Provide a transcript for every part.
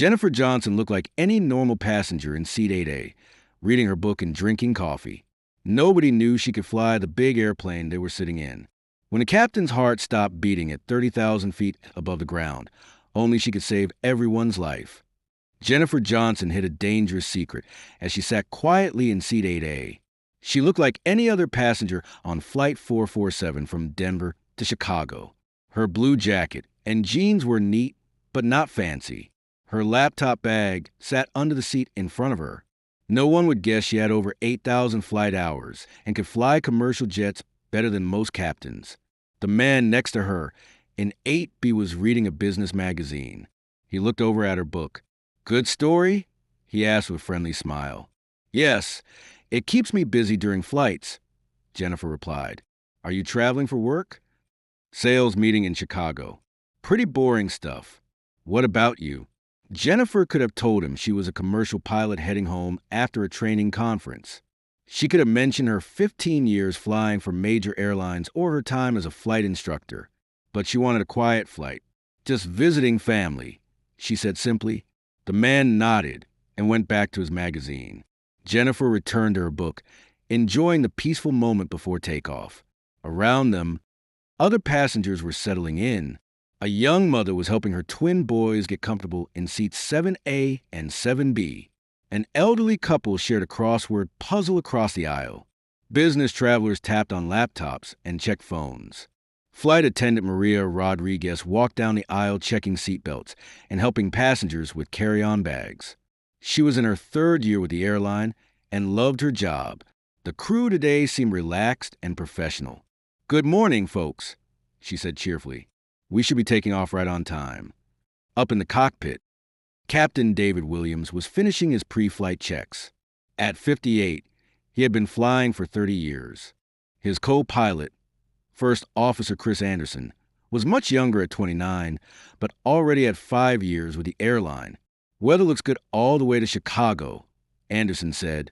Jennifer Johnson looked like any normal passenger in seat 8A, reading her book and drinking coffee. Nobody knew she could fly the big airplane they were sitting in. When the captain's heart stopped beating at 30,000 feet above the ground, only she could save everyone's life. Jennifer Johnson hid a dangerous secret as she sat quietly in seat 8A. She looked like any other passenger on Flight 447 from Denver to Chicago. Her blue jacket and jeans were neat, but not fancy. Her laptop bag sat under the seat in front of her. No one would guess she had over 8,000 flight hours and could fly commercial jets better than most captains. The man next to her in 8B was reading a business magazine. He looked over at her book. "Good story?" he asked with a friendly smile. "Yes, it keeps me busy during flights," Jennifer replied. "Are you traveling for work?" "Sales meeting in Chicago." "Pretty boring stuff. What about you?" Jennifer could have told him she was a commercial pilot heading home after a training conference. She could have mentioned her 15 years flying for major airlines or her time as a flight instructor. But she wanted a quiet flight. "Just visiting family," she said simply. The man nodded and went back to his magazine. Jennifer returned to her book, enjoying the peaceful moment before takeoff. Around them, other passengers were settling in. A young mother was helping her twin boys get comfortable in seats 7A and 7B. An elderly couple shared a crossword puzzle across the aisle. Business travelers tapped on laptops and checked phones. Flight attendant Maria Rodriguez walked down the aisle checking seatbelts and helping passengers with carry-on bags. She was in her 3rd year with the airline and loved her job. The crew today seemed relaxed and professional. "Good morning, folks," she said cheerfully. "We should be taking off right on time." Up in the cockpit, Captain David Williams was finishing his pre-flight checks. At 58, he had been flying for 30 years. His co-pilot, First Officer Chris Anderson, was much younger at 29, but already had 5 years with the airline. "Weather looks good all the way to Chicago," Anderson said,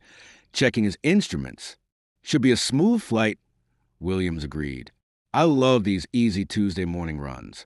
checking his instruments. "Should be a smooth flight," Williams agreed. "I love these easy Tuesday morning runs."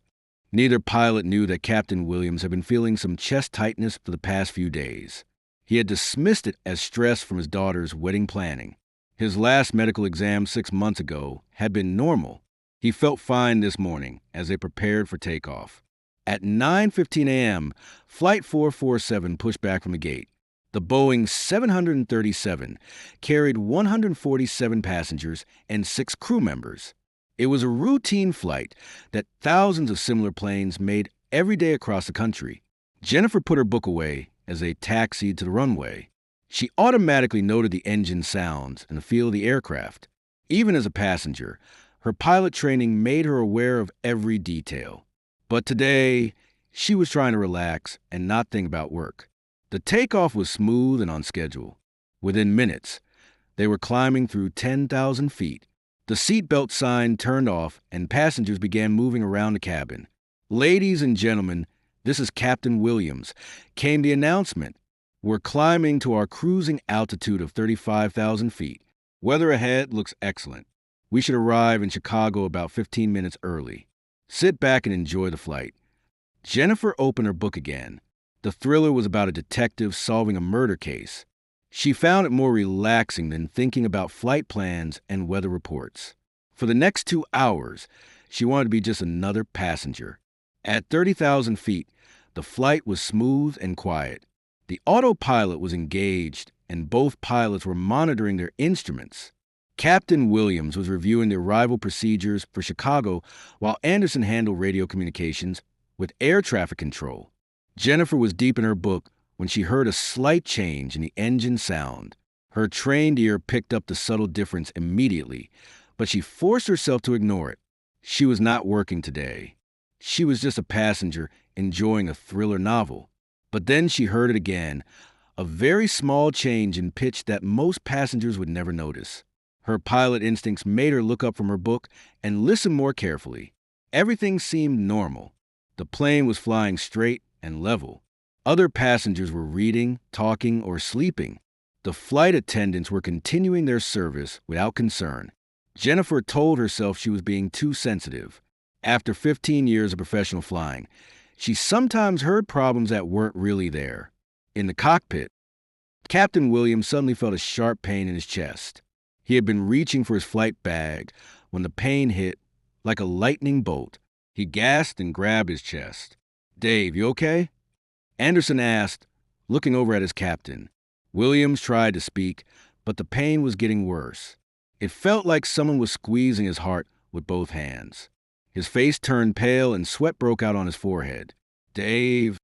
Neither pilot knew that Captain Williams had been feeling some chest tightness for the past few days. He had dismissed it as stress from his daughter's wedding planning. His last medical exam 6 months ago had been normal. He felt fine this morning as they prepared for takeoff. At 9:15 a.m., Flight 447 pushed back from the gate. The Boeing 737 carried 147 passengers and 6 crew members. It was a routine flight that thousands of similar planes made every day across the country. Jennifer put her book away as they taxied to the runway. She automatically noted the engine sounds and the feel of the aircraft. Even as a passenger, her pilot training made her aware of every detail. But today, she was trying to relax and not think about work. The takeoff was smooth and on schedule. Within minutes, they were climbing through 10,000 feet. The seatbelt sign turned off and passengers began moving around the cabin. "Ladies and gentlemen, this is Captain Williams," came the announcement. "We're climbing to our cruising altitude of 35,000 feet. Weather ahead looks excellent. We should arrive in Chicago about 15 minutes early. Sit back and enjoy the flight." Jennifer opened her book again. The thriller was about a detective solving a murder case. She found it more relaxing than thinking about flight plans and weather reports. For the next 2 hours, she wanted to be just another passenger. At 30,000 feet, the flight was smooth and quiet. The autopilot was engaged, and both pilots were monitoring their instruments. Captain Williams was reviewing the arrival procedures for Chicago, while Anderson handled radio communications with air traffic control. Jennifer was deep in her book when she heard a slight change in the engine sound. Her trained ear picked up the subtle difference immediately, but she forced herself to ignore it. She was not working today. She was just a passenger enjoying a thriller novel. But then she heard it again, a very small change in pitch that most passengers would never notice. Her pilot instincts made her look up from her book and listen more carefully. Everything seemed normal. The plane was flying straight and level. Other passengers were reading, talking, or sleeping. The flight attendants were continuing their service without concern. Jennifer told herself she was being too sensitive. After 15 years of professional flying, She sometimes heard problems that weren't really there. In the cockpit, Captain Williams suddenly felt a sharp pain in his chest. He had been reaching for his flight bag when the pain hit like a lightning bolt. He gasped and grabbed his chest. "Dave, you okay?" Anderson asked, looking over at his captain. Williams tried to speak, but the pain was getting worse. It felt like someone was squeezing his heart with both hands. His face turned pale and sweat broke out on his forehead. "Dave,"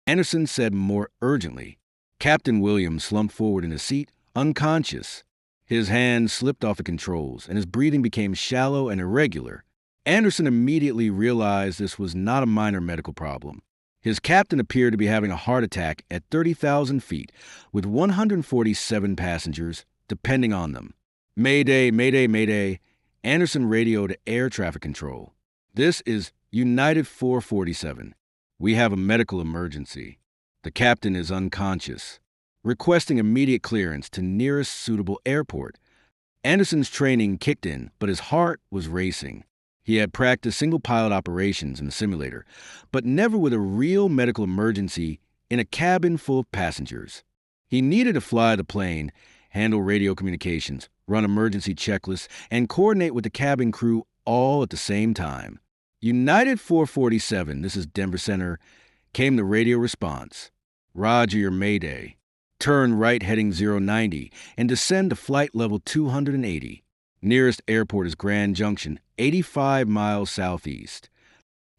Anderson said more urgently. Captain Williams slumped forward in his seat, unconscious. His hand slipped off the controls, and his breathing became shallow and irregular. Anderson immediately realized this was not a minor medical problem. His captain appeared to be having a heart attack at 30,000 feet, with 147 passengers depending on them. "Mayday, mayday, mayday." Anderson radioed to air traffic control. "This is United 447. We have a medical emergency. The captain is unconscious. Requesting immediate clearance to nearest suitable airport." Anderson's training kicked in, but his heart was racing. He had practiced single-pilot operations in the simulator, but never with a real medical emergency in a cabin full of passengers. He needed to fly the plane, handle radio communications, run emergency checklists, and coordinate with the cabin crew all at the same time. "United 447, this is Denver Center," came the radio response. "Roger your mayday. Turn right heading 090 and descend to flight level 280. Nearest airport is Grand Junction, 85 miles southeast."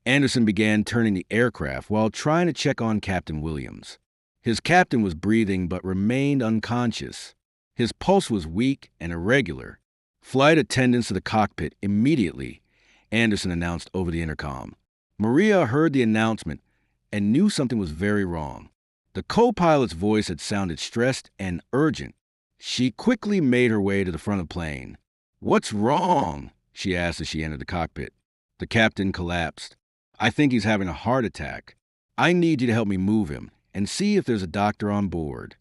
Anderson began turning the aircraft while trying to check on Captain Williams. His captain was breathing but remained unconscious. His pulse was weak and irregular. "Flight attendants to the cockpit immediately," Anderson announced over the intercom. Maria heard the announcement and knew something was very wrong. The co-pilot's voice had sounded stressed and urgent. She quickly made her way to the front of the plane. "What's wrong?" she asked as she entered the cockpit. The captain collapsed. "I think he's having a heart attack. I need you to help me move him and see if there's a doctor on board."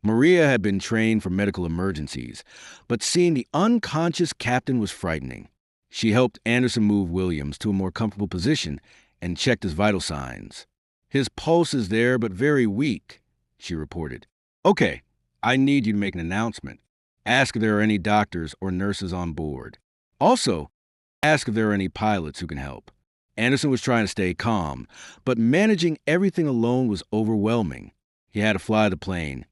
Maria had been trained for medical emergencies, but seeing the unconscious captain was frightening. She helped Anderson move Williams to a more comfortable position and checked his vital signs. "His pulse is there, but very weak," she reported. "Okay, I need you to make an announcement. Ask if there are any doctors or nurses on board. Also, ask if there are any pilots who can help." Anderson was trying to stay calm, but managing everything alone was overwhelming. He had to fly the plane,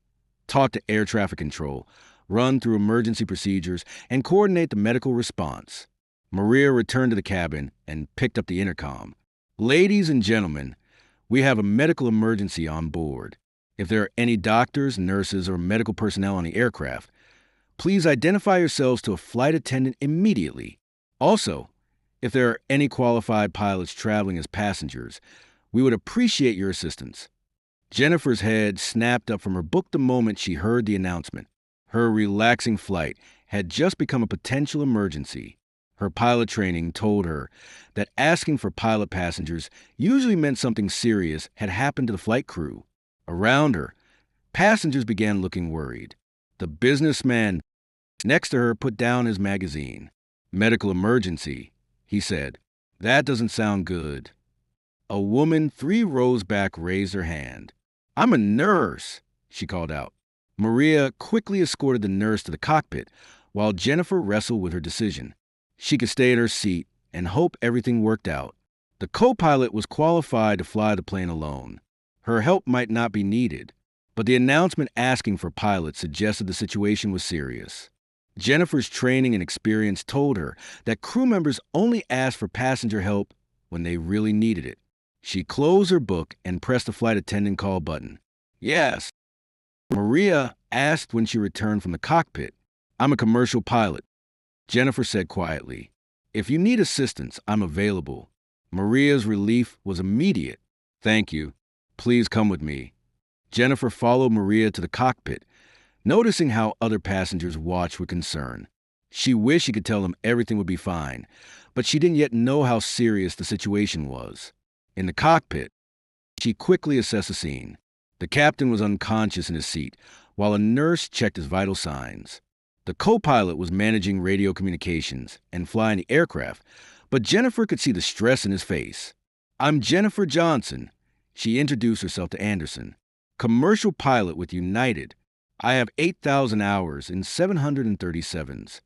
talk to air traffic control, run through emergency procedures, and coordinate the medical response. Maria returned to the cabin and picked up the intercom. "Ladies and gentlemen, we have a medical emergency on board. If there are any doctors, nurses, or medical personnel on the aircraft, please identify yourselves to a flight attendant immediately. Also, if there are any qualified pilots traveling as passengers, we would appreciate your assistance." Jennifer's head snapped up from her book the moment she heard the announcement. Her relaxing flight had just become a potential emergency. Her pilot training told her that asking for pilot passengers usually meant something serious had happened to the flight crew. Around her, passengers began looking worried. The businessman next to her put down his magazine. "Medical emergency," he said. "That doesn't sound good." A woman 3 rows back raised her hand. "I'm a nurse," she called out. Maria quickly escorted the nurse to the cockpit while Jennifer wrestled with her decision. She could stay in her seat and hope everything worked out. The co-pilot was qualified to fly the plane alone. Her help might not be needed, but the announcement asking for pilots suggested the situation was serious. Jennifer's training and experience told her that crew members only asked for passenger help when they really needed it. She closed her book and pressed the flight attendant call button. "Yes." Maria asked when she returned from the cockpit. "I'm a commercial pilot," Jennifer said quietly. "If you need assistance, I'm available." Maria's relief was immediate. "Thank you. Please come with me." Jennifer followed Maria to the cockpit, noticing how other passengers watched with concern. She wished she could tell them everything would be fine, but she didn't yet know how serious the situation was. In the cockpit, she quickly assessed the scene. The captain was unconscious in his seat, while a nurse checked his vital signs. The co-pilot was managing radio communications and flying the aircraft, but Jennifer could see the stress in his face. I'm Jennifer Johnson. She introduced herself to Anderson. Commercial pilot with United. I have 8,000 hours in 737s.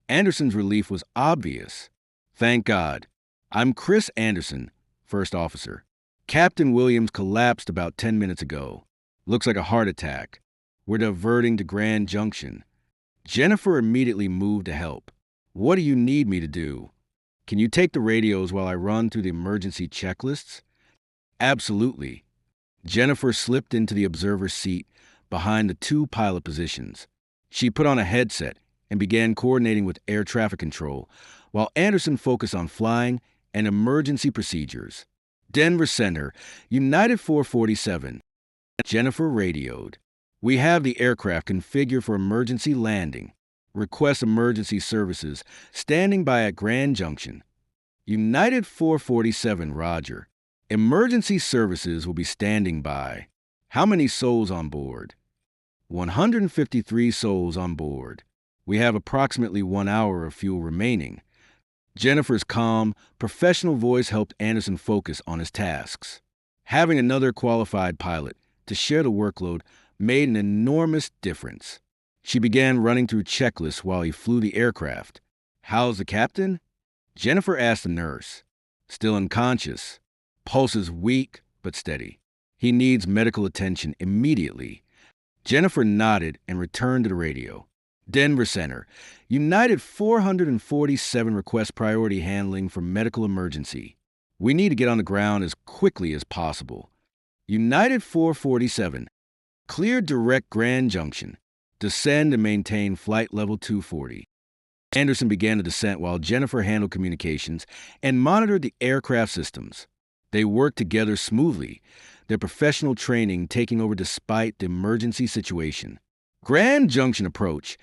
Anderson's relief was obvious. Thank God. I'm Chris Anderson, first officer. Captain Williams collapsed about 10 minutes ago. Looks like a heart attack. We're diverting to Grand Junction. Jennifer immediately moved to help. What do you need me to do? Can you take the radios while I run through the emergency checklists? Absolutely. Jennifer slipped into the observer seat behind the two pilot positions. She put on a headset and began coordinating with air traffic control, while Anderson focused on flying and emergency procedures. Denver Center, United 447. Jennifer radioed. We have the aircraft configured for emergency landing. Request emergency services standing by at Grand Junction. United 447, Roger. Emergency services will be standing by. How many souls on board? 153 souls on board. We have approximately 1 hour of fuel remaining. Jennifer's calm, professional voice helped Anderson focus on his tasks. Having another qualified pilot to share the workload made an enormous difference. She began running through checklists while he flew the aircraft. How's the captain? Jennifer asked the nurse. Still unconscious. Pulse is weak but steady. He needs medical attention immediately. Jennifer nodded and returned to the radio. Denver Center, United 447 request priority handling for medical emergency. We need to get on the ground as quickly as possible. United 447, clear direct Grand Junction. Descend and maintain flight level 240. Anderson began the descent while Jennifer handled communications and monitored the aircraft systems. They worked together smoothly, their professional training taking over despite the emergency situation. Grand Junction approach.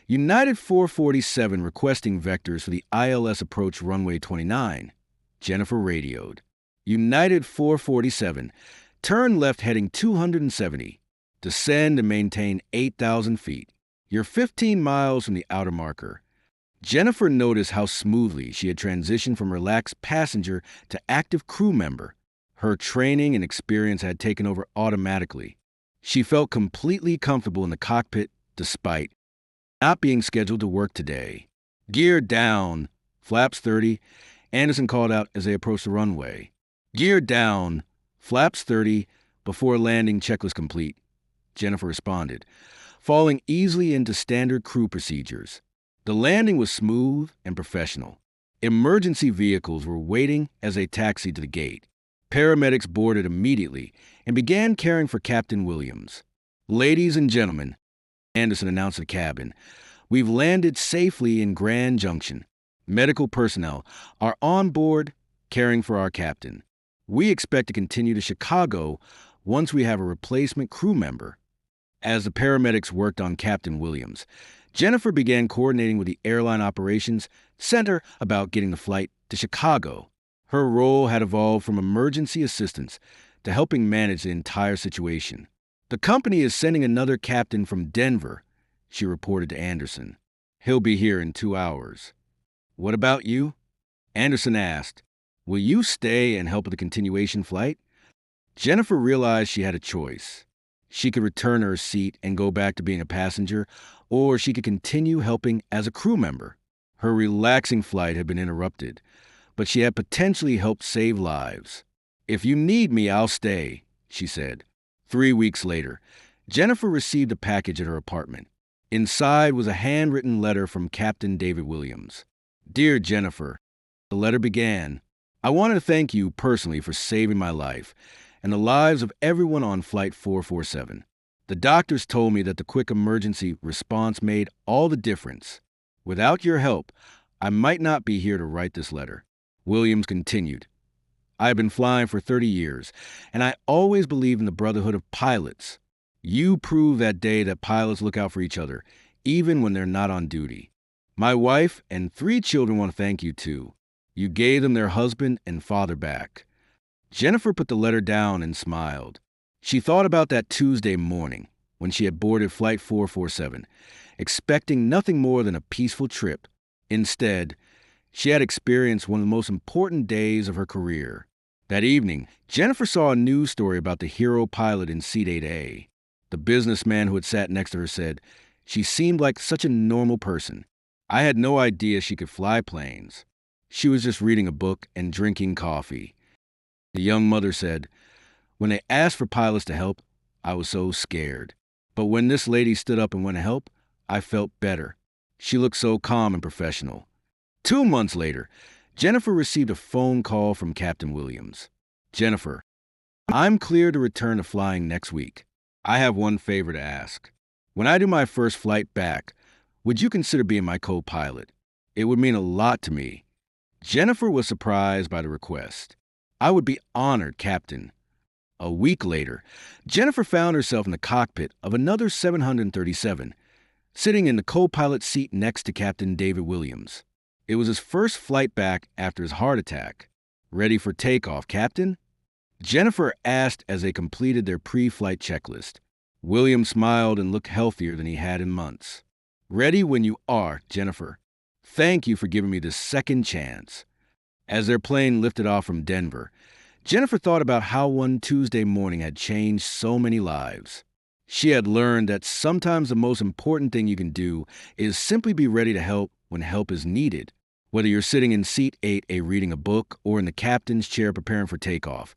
United 447 requesting vectors for the ILS approach runway 29. Jennifer radioed. United 447, turn left heading 270. Descend and maintain 8,000 feet. You're 15 miles from the outer marker. Jennifer noticed how smoothly she had transitioned from relaxed passenger to active crew member. Her training and experience had taken over automatically. She felt completely comfortable in the cockpit despite not being scheduled to work today. Gear down. Flaps 30. Anderson called out as they approached the runway. Gear down. Flaps 30. Before landing checklist complete. Jennifer responded, falling easily into standard crew procedures. The landing was smooth and professional. Emergency vehicles were waiting as they taxied to the gate. Paramedics boarded immediately and began caring for Captain Williams. Ladies and gentlemen, Anderson announced to the cabin, we've landed safely in Grand Junction. Medical personnel are on board caring for our captain. We expect to continue to Chicago once we have a replacement crew member. As the paramedics worked on Captain Williams, Jennifer began coordinating with the airline operations center about getting the flight to Chicago. Her role had evolved from emergency assistance to helping manage the entire situation. The company is sending another captain from Denver, she reported to Anderson. He'll be here in 2 hours. What about you? Anderson asked. Will you stay and help with the continuation flight? Jennifer realized she had a choice. She could return her seat and go back to being a passenger, or she could continue helping as a crew member. Her relaxing flight had been interrupted, but she had potentially helped save lives. If you need me, I'll stay, she said. 3 weeks later, Jennifer received a package at her apartment. Inside was a handwritten letter from Captain David Williams. Dear Jennifer, the letter began, I want to thank you personally for saving my life and the lives of everyone on Flight 447. The doctors told me that the quick emergency response made all the difference. Without your help, I might not be here to write this letter. Williams continued, I have been flying for 30 years, and I always believed in the brotherhood of pilots. You proved that day that pilots look out for each other, even when they're not on duty. My wife and 3 children want to thank you too. You gave them their husband and father back. Jennifer put the letter down and smiled. She thought about that Tuesday morning when she had boarded Flight 447, expecting nothing more than a peaceful trip. Instead, she had experienced one of the most important days of her career. That evening, Jennifer saw a news story about the hero pilot in Seat 8A. The businessman who had sat next to her said, "She seemed like such a normal person. I had no idea she could fly planes. She was just reading a book and drinking coffee." The young mother said, "When they asked for pilots to help, I was so scared. But when this lady stood up and went to help, I felt better. She looked so calm and professional." 2 months later, Jennifer received a phone call from Captain Williams. "Jennifer, I'm clear to return to flying next week. I have one favor to ask. When I do my first flight back, would you consider being my co-pilot? It would mean a lot to me." Jennifer was surprised by the request. "I would be honored, Captain." A week later, Jennifer found herself in the cockpit of another 737, sitting in the co-pilot seat next to Captain David Williams. It was his first flight back after his heart attack. "Ready for takeoff, Captain?" Jennifer asked as they completed their pre-flight checklist. Williams smiled and looked healthier than he had in months. "Ready when you are, Jennifer. Thank you for giving me this second chance." As their plane lifted off from Denver, Jennifer thought about how one Tuesday morning had changed so many lives. She had learned that sometimes the most important thing you can do is simply be ready to help when help is needed. Whether you're sitting in seat 8A reading a book or in the captain's chair preparing for takeoff,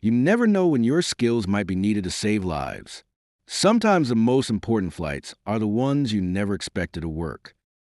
you never know when your skills might be needed to save lives. Sometimes the most important flights are the ones you never expected to work.